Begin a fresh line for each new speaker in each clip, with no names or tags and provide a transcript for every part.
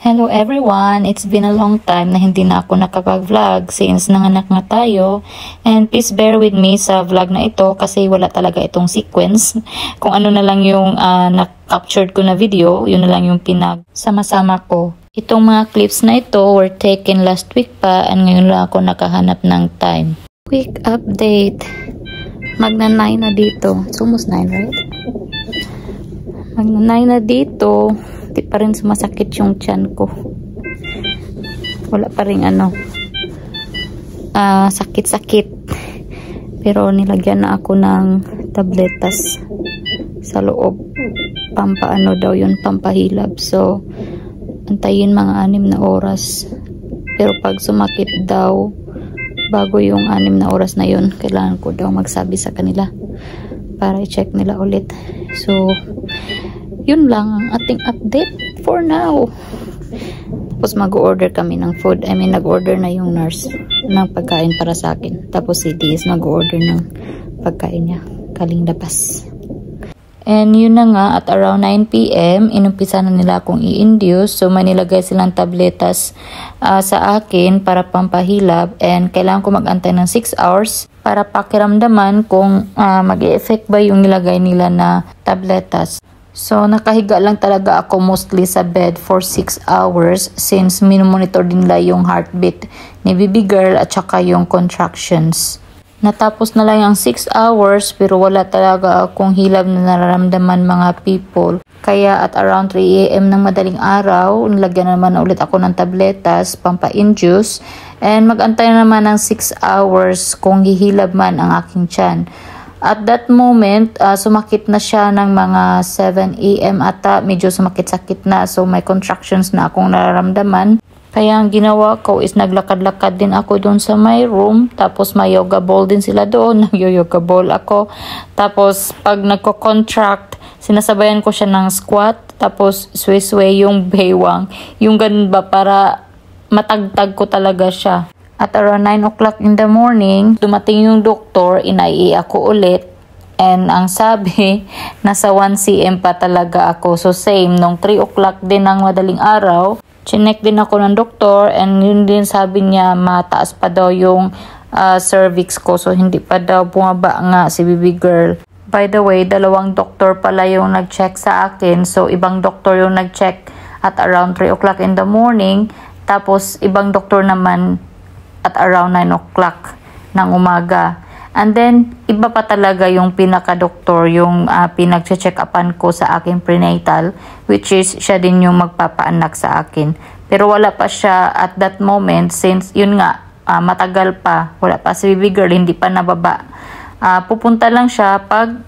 Hello everyone! It's been a long time na hindi na ako nakapag-vlog since nanganak nga tayo. And please bear with me sa vlog na ito kasi wala talaga itong sequence. Kung ano na lang yung na-captured ko na video, yun na lang yung pinagsama-sama ko. Itong mga clips na ito were taken last week pa and ngayon lang ako nakahanap ng time. Quick update. Magna-9 na dito. It's almost 9, right? Magna-9 na dito. Di pa rin sumasakit yung tiyan ko. Wala pa rin sakit-sakit. Pero nilagyan na ako ng tabletas sa loob. Pampaano daw yun, pampahilab. So, antayin mga 6 na oras. Pero pag sumakit daw, bago yung 6 na oras na yun, kailangan ko daw magsabi sa kanila para i-check nila ulit. So, yun lang ang ating update for now. Tapos mag-order kami ng food. I mean, nag-order na yung nurse ng pagkain para sa akin. Tapos si Diz mag-order ng pagkain niya. Kaling labas. And yun na nga, at around 9 PM, inumpisa na nila akong i-induce. So, may nilagay silang tabletas sa akin para pampahilab. And kailangan ko mag-antay ng 6 hours para pakiramdaman kung mag-e-effect ba yung nilagay nila na tabletas. So, nakahiga lang talaga ako mostly sa bed for 6 hours since minomonitor din nila yung heartbeat ni baby girl at saka yung contractions. Natapos na lang yung 6 hours pero wala talaga akong hilab na nararamdaman mga people. Kaya at around 3 AM ng madaling araw, nilagyan naman na ulit ako ng tabletas, pampa-induce, and mag-antay naman ng 6 hours kung hihilab man ang aking tiyan. At that moment, sumakit na siya ng mga 7 AM ata. Medyo sumakit-sakit na. So, may contractions na akong nararamdaman. Kaya ang ginawa ko is naglakad-lakad din ako doon sa my room. Tapos may yoga ball din sila doon. Nag-yoga ball ako. Tapos pag nagko-contract, sinasabayan ko siya ng squat. Tapos sway-sway yung baywang. Yung ganun ba para matagtag ko talaga siya. At around 9 o'clock in the morning, dumating yung doktor, inai ako ulit. And ang sabi, nasa 1 cm pa talaga ako. So same, nung 3 o'clock din ng madaling araw, chinek din ako ng doktor. And yun din sabi niya, mataas pa daw yung cervix ko. So hindi pa daw bumaba nga si baby girl. By the way, 2 doktor pala yung nag-check sa akin. So ibang doktor yung nag-check at around 3 o'clock in the morning. Tapos ibang doktor naman at around 9 o'clock ng umaga. And then, iba pa talaga yung pinaka-doktor, yung pinag-check upan ko sa aking prenatal, which is siya din yung magpapaanak sa akin. Pero wala pa siya at that moment since, yun nga, matagal pa. Wala pa si baby girl, hindi pa nababa. Pupunta lang siya pag,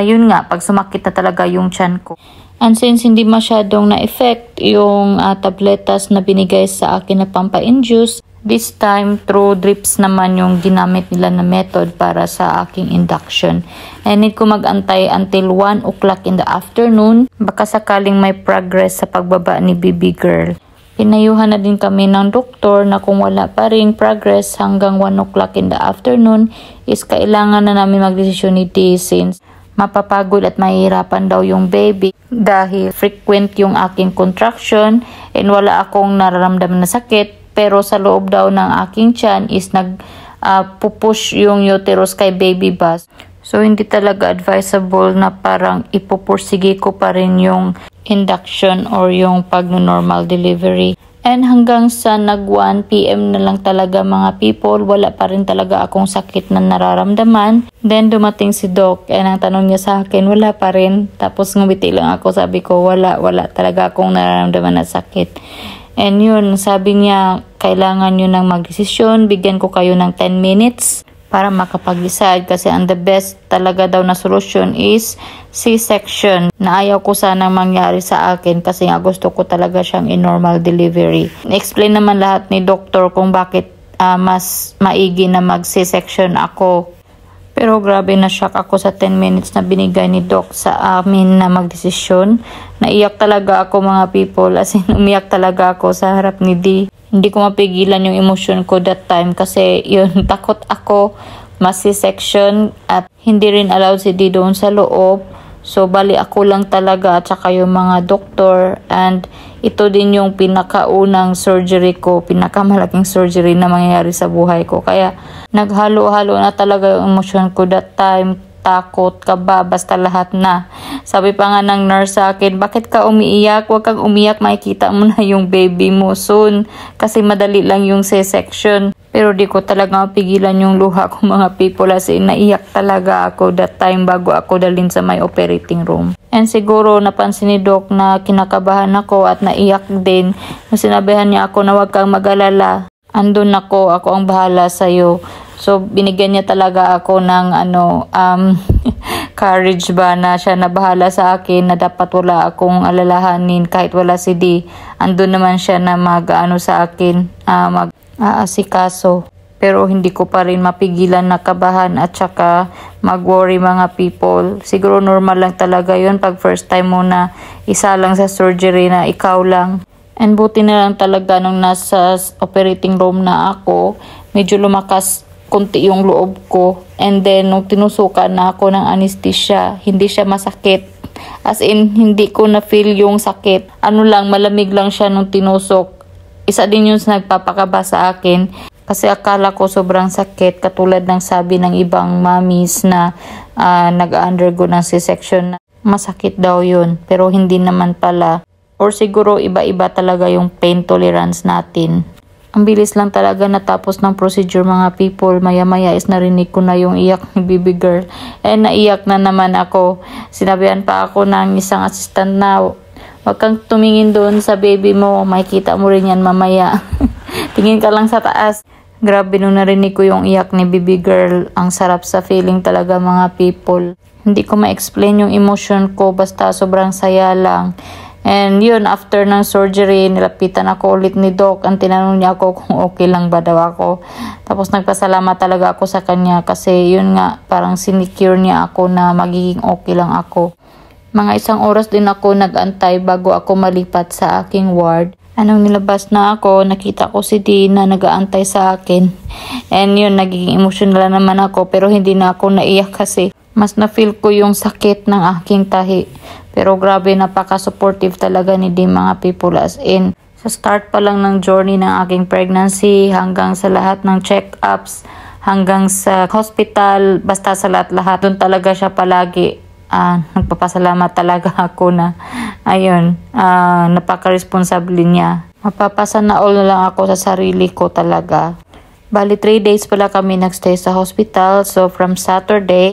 yun nga, pag sumakit na talaga yung tiyan ko. And since hindi masyadong na-effect yung tabletas na binigay sa akin na pampa-induce, this time, through drips naman yung ginamit nila na method para sa aking induction. I need ko mag-antay until 1 o'clock in the afternoon. Baka sakaling may progress sa pagbaba ni baby girl. Pinayuhan na din kami ng doktor na kung wala pa rin progress hanggang 1 o'clock in the afternoon is kailangan na namin magdesisyon ni Dee since mapapagod at mahihirapan daw yung baby dahil frequent yung aking contraction and wala akong nararamdaman na sakit. Pero sa loob daw ng aking tiyan is pupush yung uterus kay baby bus. So hindi talaga advisable na parang ipupursige ko pa rin yung induction or yung pag-normal delivery. And hanggang sa nag 1 PM na lang talaga mga people, wala pa rin talaga akong sakit na nararamdaman. Then dumating si Doc and ang tanong niya sa akin, wala pa rin. Tapos ngumiti lang ako, sabi ko wala talaga akong nararamdaman na sakit. And yun, sabi niya, kailangan nyo nang magdesisyon, bigyan ko kayo ng 10 minutes para makapag-decide kasi ang the best talaga daw na solusyon is C-section na ayaw ko sanang mangyari sa akin kasi nga gusto ko talaga siyang in-normal delivery. Explain naman lahat ni doktor kung bakit mas maigi na mag-C-section ako. Pero grabe na shock ako sa 10 minutes na binigay ni Doc sa amin na magdesisyon. Naiyak talaga ako mga people, as in umiyak talaga ako sa harap ni Dee. Hindi ko mapigilan yung emotion ko that time kasi yun, takot ako mas C-section at hindi rin allowed si Dee doon sa loob. So bali ako lang talaga at saka yung mga doktor, and ito din yung pinakaunang surgery ko, pinakamalaking surgery na mangyayari sa buhay ko. Kaya naghalo-halo na talaga yung emosyon ko that time. Takot, kaba, basta lahat na. Sabi pa nga ng nurse sa akin, bakit ka umiiyak? Huwag kang umiyak, makikita mo na yung baby mo soon. Kasi madali lang yung C-section. Pero di ko talaga mapigilan yung luha ko, mga people, as in naiyak talaga ako that time bago ako dalhin sa may operating room. And siguro napansin ni Doc na kinakabahan ako at naiyak din. Sinabihan niya ako na huwag kang mag-alala. Andun ako ang bahala sa'yo. So, binigyan niya talaga ako ng courage ba na siya na bahala sa akin, na dapat wala akong alalahanin kahit wala si D. Andun naman siya na sa akin, mag-aasikaso. Pero hindi ko pa rin mapigilan na kabahan at saka mag-worry, mga people. Siguro normal lang talaga yun pag first time mo na isa lang sa surgery na ikaw lang. And buti na lang talaga nung nasa operating room na ako, medyo lumakas kunti yung loob ko. And then, nung tinusukan na ako ng anesthesia, hindi siya masakit. As in, hindi ko na-feel yung sakit. Malamig lang siya nung tinusok. Isa din yun sa nagpapakaba sa akin. Kasi akala ko sobrang sakit. Katulad ng sabi ng ibang mommies na nag-undergo ng C-section. Masakit daw yun. Pero hindi naman pala. Or siguro iba-iba talaga yung pain tolerance natin. Ang bilis lang talaga natapos ng procedure, mga people. Maya-maya is narinig ko na yung iyak ni baby girl. Naiyak na naman ako. Sinabihan pa ako ng isang assistant na, huwag kang tumingin doon sa baby mo. Makikita mo rin yan mamaya. Tingin ka lang sa taas. Grabe nung narinig ko yung iyak ni baby girl. Ang sarap sa feeling talaga, mga people. Hindi ko ma-explain yung emotion ko. Basta sobrang saya lang. And yun, after ng surgery, nilapitan ako ulit ni Doc. Ang tinanong niya ako kung okay lang ba daw ako. Tapos nagpasalamat talaga ako sa kanya kasi yun nga, parang sinicure niya ako na magiging okay lang ako. Mga 1 oras din ako nag-antay bago ako malipat sa aking ward. Anong nilabas na ako, nakita ko si D na nag-aantay sa akin. And yun, nagiging emotional naman ako, pero hindi na ako naiyak kasi mas na-feel ko yung sakit ng aking tahi. Pero grabe, napaka-supportive talaga ni D, mga people, as in. Sa start pa lang ng journey ng aking pregnancy, hanggang sa lahat ng check-ups, hanggang sa hospital, basta sa lahat-lahat, doon talaga siya palagi. Nagpapasalamat talaga ako na, napaka-responsable niya. Mapapasana all na lang ako sa sarili ko talaga. Bali, 3 days pala kami nagstay sa hospital. So, from Saturday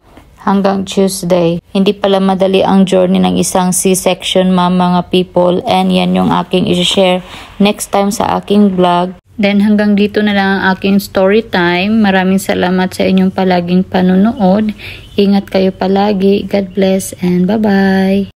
hanggang Tuesday. Hindi pala madali ang journey ng isang C-section, mga people. And yan yung aking i-share next time sa aking vlog. Then hanggang dito na lang ang aking story time. Maraming salamat sa inyong palaging panunood. Ingat kayo palagi. God bless and bye-bye.